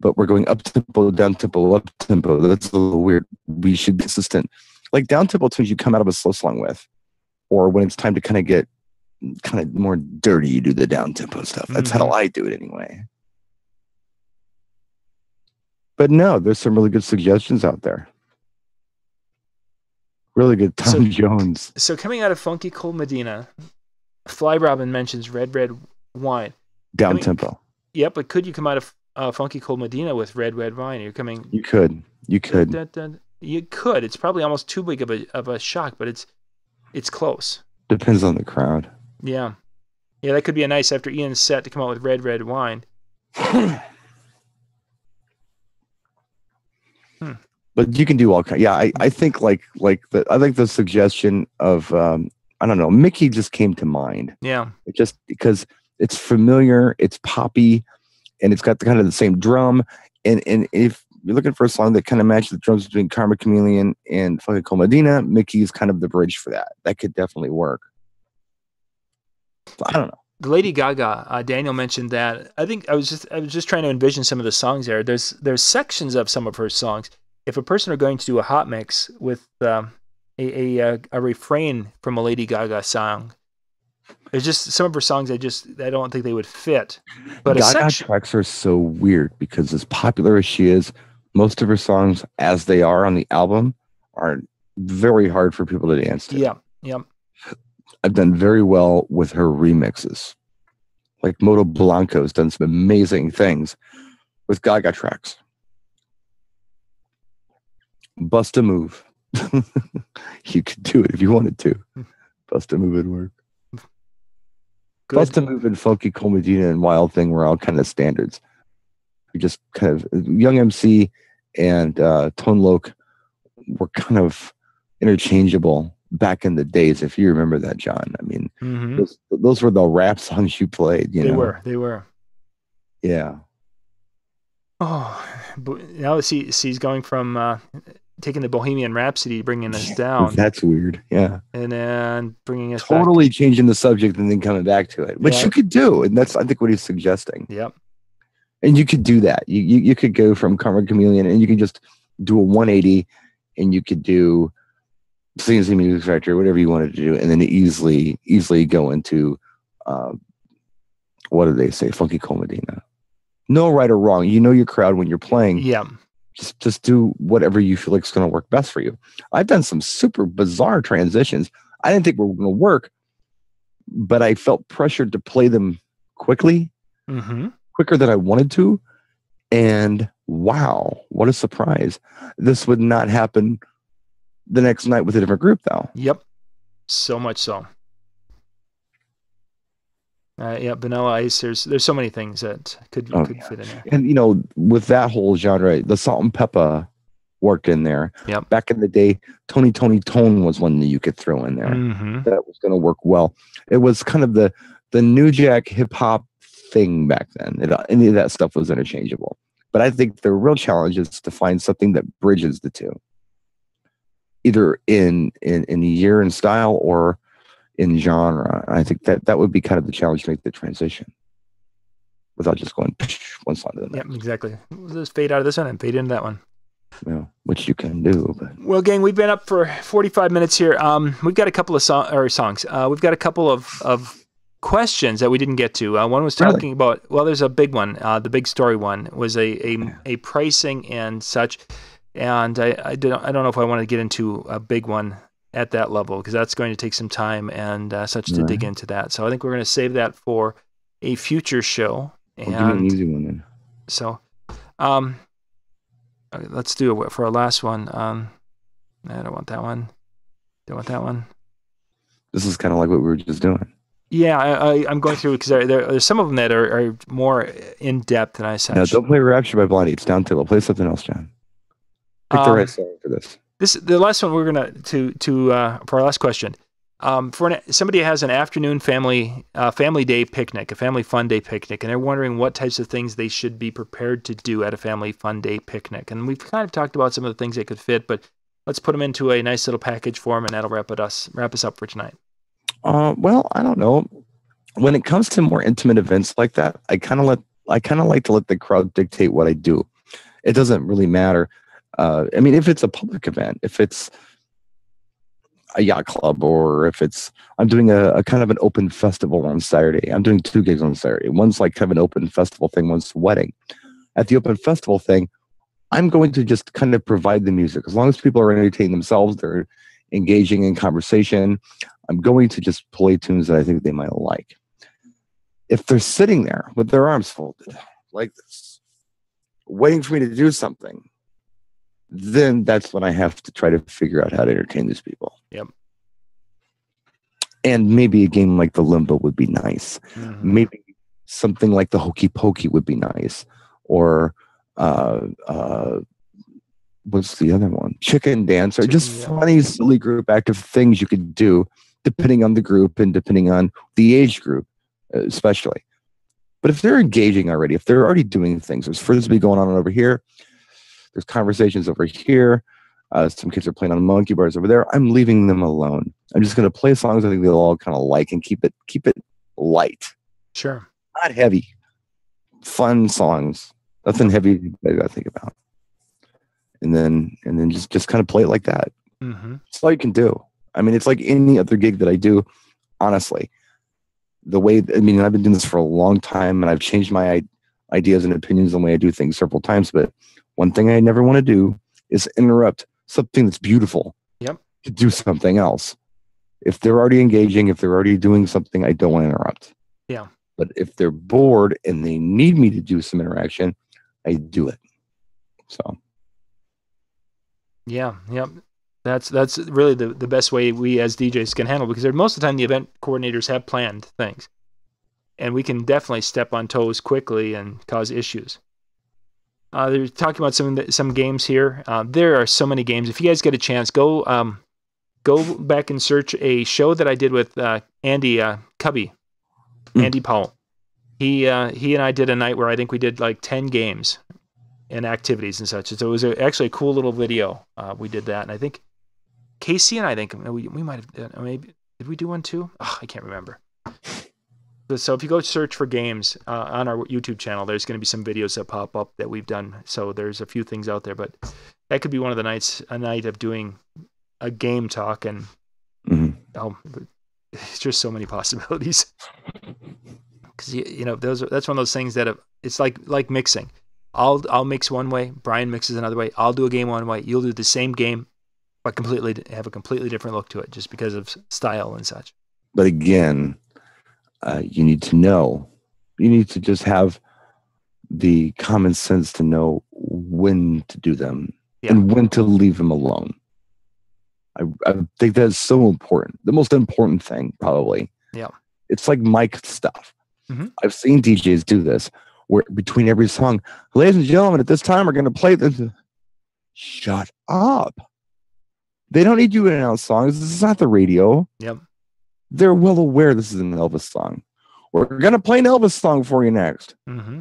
Speaker 2: but we're going up tempo, down tempo, up tempo. That's a little weird. We should be consistent. Like down tempo tunes you come out of a slow song with, or when it's time to kind of get kind of more dirty, you do the down tempo stuff. That's how I do it anyway. But no, there's some really good suggestions out there. Really good. Tom Jones.
Speaker 1: So coming out of Funky Cole Medina, Fly Robin mentions Red Wine.
Speaker 2: Down tempo.
Speaker 1: Yep, but could you come out of Funky Cold Medina with Red Wine? You're coming.
Speaker 2: You could. You could.
Speaker 1: You could. It's probably almost too big of a shock, but it's close.
Speaker 2: Depends on the crowd.
Speaker 1: Yeah. Yeah, that could be a nice after Ian's set to come out with Red Wine.
Speaker 2: But you can do all kinds. Yeah, I think I think the suggestion of I don't know, Mickey just came to mind.
Speaker 1: Yeah.
Speaker 2: It just because it's familiar, it's poppy, and it's got the kind of the same drum. And if you're looking for a song that kind of matches the drums between Karma Chameleon and Funky Cold Medina, Mickey's kind of the bridge for that. That could definitely work. So, I don't know.
Speaker 1: The Lady Gaga, Daniel mentioned that. I think I was just trying to envision some of the songs there. There's sections of some of her songs. If a person are going to do a hot mix with a refrain from a Lady Gaga song, there's just some of her songs I don't think they would fit. But
Speaker 2: Gaga tracks are so weird because as popular as she is, most of her songs, as they are on the album, are very hard for people to dance to.
Speaker 1: Yeah, yeah.
Speaker 2: I've done very well with her remixes. Like Moto Blanco's done some amazing things with Gaga tracks. Bust a Move. You could do it if you wanted to. Bust a Move would work. Good. Bust a Move and Funky Cold Medina and Wild Thing were all kind of standards. We just kind of Young MC and Tone Loc were kind of interchangeable back in the days, if you remember that, John. I mean, those were the rap songs you played. They
Speaker 1: were. Yeah. Oh, now he's going from taking the Bohemian Rhapsody, bringing us down.
Speaker 2: That's weird. Yeah.
Speaker 1: And then bringing us
Speaker 2: totally back. Changing the subject and then coming back to it, which you could do, and that's I think what he's suggesting.
Speaker 1: Yep.
Speaker 2: And you could do that. You could go from Karma Chameleon, and you could just do a 180, and you could do CNC Music Factory, whatever you wanted to do, and then easily go into what do they say, Funky Cold Medina. No right or wrong. You know your crowd when you're playing.
Speaker 1: Yeah.
Speaker 2: Just do whatever you feel like is going to work best for you. I've done some super bizarre transitions. I didn't think were going to work, but I felt pressured to play them quickly, quicker than I wanted to. And wow, what a surprise. This would not happen the next night with a different group, though.
Speaker 1: Yep. So much so. Yeah, Vanilla Ice. There's so many things that could fit in there.
Speaker 2: And with that whole genre, the Salt and Pepper worked in there.
Speaker 1: Yep.
Speaker 2: Back in the day, Tony Tone was one that you could throw in there. That was going to work well. It was kind of the New Jack hip hop thing back then. Any of that stuff was interchangeable. But I think the real challenge is to find something that bridges the two, either in year and style or in genre. I think that would be kind of the challenge to make the transition without just going one side to the next.
Speaker 1: Yep, exactly. We'll just fade out of this one and fade into that one.
Speaker 2: Yeah, which you can do. But.
Speaker 1: Well, gang, we've been up for 45 minutes here. We've got a couple of songs. We've got a couple of questions that we didn't get to. One was talking about, well, there's a big one. The big story one was a pricing and such. And I don't know if I want to get into a big one at that level, because that's going to take some time and such to dig into that. So I think we're going to save that for a future show. And
Speaker 2: give me an easy one then.
Speaker 1: So let's do it for our last one. I don't want that one. Don't want that one.
Speaker 2: This is kind of like what we were just doing.
Speaker 1: Yeah, I'm going through because there's some of them that are more in depth than I said.
Speaker 2: No, don't play Rapture by Blondie. It's down table. Play something else, John. Pick the right song for this. The
Speaker 1: last one we're gonna for our last question. Somebody has an afternoon family day picnic, a family fun day picnic, and they're wondering what types of things they should be prepared to do at a family fun day picnic. And we've kind of talked about some of the things that could fit, but let's put them into a nice little package form, and that'll wrap us up for tonight.
Speaker 2: Well, I don't know. When it comes to more intimate events like that, I kind of like to let the crowd dictate what I do. It doesn't really matter. I mean, if it's a public event, if it's a yacht club, or if I'm doing a kind of an open festival on Saturday. I'm doing 2 gigs on Saturday. One's like kind of an open festival thing, one's a wedding. At the open festival thing, I'm going to just kind of provide the music. As long as people are entertaining themselves, they're engaging in conversation, I'm going to just play tunes that I think they might like. If they're sitting there with their arms folded like this, waiting for me to do something, then that's when I have to try to figure out how to entertain these people.
Speaker 1: Yep.
Speaker 2: And maybe a game like the Limbo would be nice.
Speaker 1: Mm-hmm.
Speaker 2: Maybe something like the Hokey Pokey would be nice. Or what's the other one? Chicken Dance, or just funny, silly group active things you could do depending on the group and depending on the age group, especially. But if they're engaging already, if they're already doing things, there's frisbee going on over here, there's conversations over here, some kids are playing on monkey bars over there, I'm leaving them alone. I'm just going to play songs I think they'll all kind of like and keep it light.
Speaker 1: Sure.
Speaker 2: Not heavy. Fun songs. Nothing heavy I got to think about. And then just kind of play it like that.
Speaker 1: Mm-hmm.
Speaker 2: That's all you can do. I mean, it's like any other gig that I do, honestly. I've been doing this for a long time, and I've changed my ideas and opinions on the way I do things several times. But one thing I never want to do is interrupt something that's beautiful.
Speaker 1: Yep.
Speaker 2: To do something else. If they're already engaging, if they're already doing something, I don't want to interrupt.
Speaker 1: Yeah.
Speaker 2: But if they're bored and they need me to do some interaction, I do it. So.
Speaker 1: Yeah. Yep. That's really the best way we as DJs can handle, because most of the time the event coordinators have planned things, and we can definitely step on toes quickly and cause issues. They're talking about some games here. There are so many games. If you guys get a chance, go back and search a show that I did with Andy Cubby, Andy Powell. He and I did a night where I think we did like 10 games and activities and such. So it was actually a cool little video. We did that, and I think Casey and I think we might have done, maybe did we do one too? Oh, I can't remember. So if you go search for games on our YouTube channel, there's going to be some videos that pop up that we've done. So there's a few things out there, but that could be one of the nights, a night of doing a game talk, and it's just so many possibilities. Because that's one of those things that it's like mixing. I'll mix one way, Brian mixes another way. I'll do a game one way, you'll do the same game, but have a completely different look to it, just because of style and such.
Speaker 2: But again, you need to just have the common sense to know when to do them and when to leave them alone. I think that's so important. The most important thing, probably. Yeah. It's like mic stuff. Mm-hmm. I've seen DJs do this, where between every song, ladies and gentlemen, at this time we're going to play this. Shut up. They don't need you to announce songs. This is not the radio. Yep. They're well aware this is an Elvis song. We're going to play an Elvis song for you next. Mm-hmm.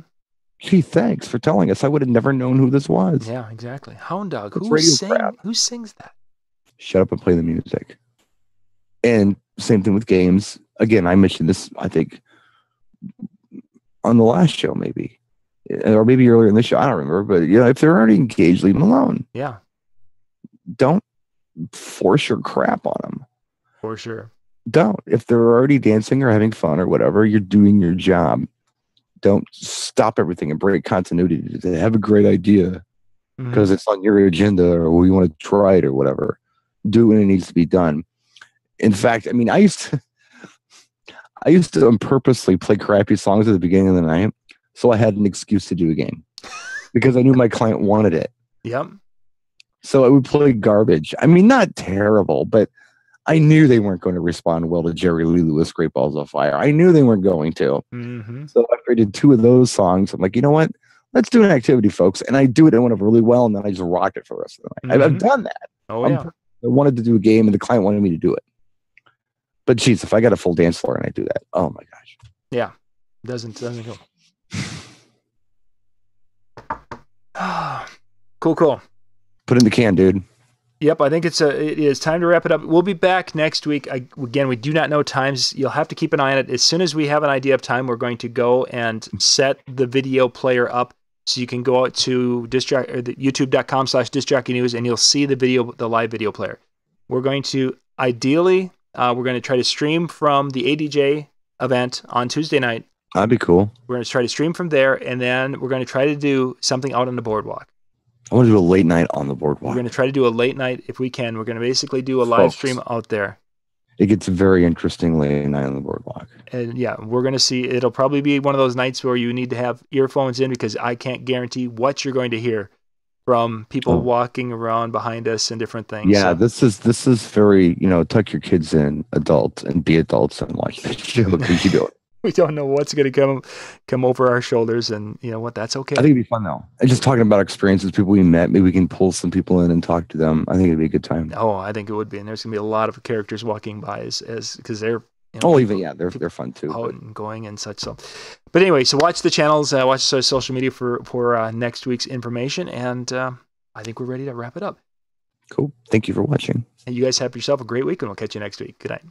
Speaker 2: Gee, thanks for telling us. I would have never known who this was.
Speaker 1: Yeah, exactly. Hound Dog. Who sings that?
Speaker 2: Shut up and play the music. And same thing with games. Again, I mentioned this, I think, on the last show, maybe. Or maybe earlier in the show. I don't remember. But, if they're already engaged, leave them alone.
Speaker 1: Yeah.
Speaker 2: Don't force your crap on them.
Speaker 1: For sure.
Speaker 2: Don't. If they're already dancing or having fun or whatever, you're doing your job. Don't stop everything and break continuity to have a great idea because it's on your agenda or we want to try it or whatever. Do it when it needs to be done. In fact, I mean, I used to purposely play crappy songs at the beginning of the night so I had an excuse to do a game because I knew my client wanted it. Yep. So I would play garbage. I mean, not terrible, but I knew they weren't going to respond well to Jerry Lee Lewis, Great Balls of Fire. I knew they weren't going to. Mm-hmm. So I did 2 of those songs. I'm like, you know what? Let's do an activity, folks. And I do it. It went over really well, and then I just rock it for the rest of the night. Mm-hmm. I've done that. Oh, yeah. I wanted to do a game, and the client wanted me to do it. But geez, if I got a full dance floor and I do that, oh my gosh.
Speaker 1: Yeah. Doesn't go. Cool.
Speaker 2: Put in the can, dude.
Speaker 1: Yep, I think it is time to wrap it up. We'll be back next week. Again, we do not know times. You'll have to keep an eye on it. As soon as we have an idea of time, we're going to go and set the video player up so you can go out to youtube.com/discjockeynews and you'll see the live video player. We're going to ideally try to stream from the ADJ event on Tuesday night.
Speaker 2: That'd be cool.
Speaker 1: We're going to try to stream from there, and then we're going to try to do something out on the boardwalk.
Speaker 2: I want to do a late night on the
Speaker 1: We're
Speaker 2: boardwalk.
Speaker 1: going to try to do a late night if we can. We're going to basically do a live stream out there.
Speaker 2: It gets very interesting late night on the boardwalk.
Speaker 1: And yeah, we're going to see. It'll probably be one of those nights where you need to have earphones in because I can't guarantee what you're going to hear from people walking around behind us and different things.
Speaker 2: Yeah, so. This is very, tuck your kids in, adults, and be adults and watch this show because you don't.
Speaker 1: We don't know what's going to come over our shoulders, and you know what? That's okay.
Speaker 2: I think it'd be fun though. And just talking about experiences, people we met, maybe we can pull some people in and talk to them. I think it'd be a good time.
Speaker 1: Oh, I think it would be, and there's going to be a lot of characters walking by as because they're.
Speaker 2: They're fun too.
Speaker 1: Out and going and such. So, but anyway, so watch the channels, watch our social media for next week's information, and I think we're ready to wrap it up.
Speaker 2: Cool. Thank you for watching.
Speaker 1: And you guys have yourself a great week, and we'll catch you next week. Good night.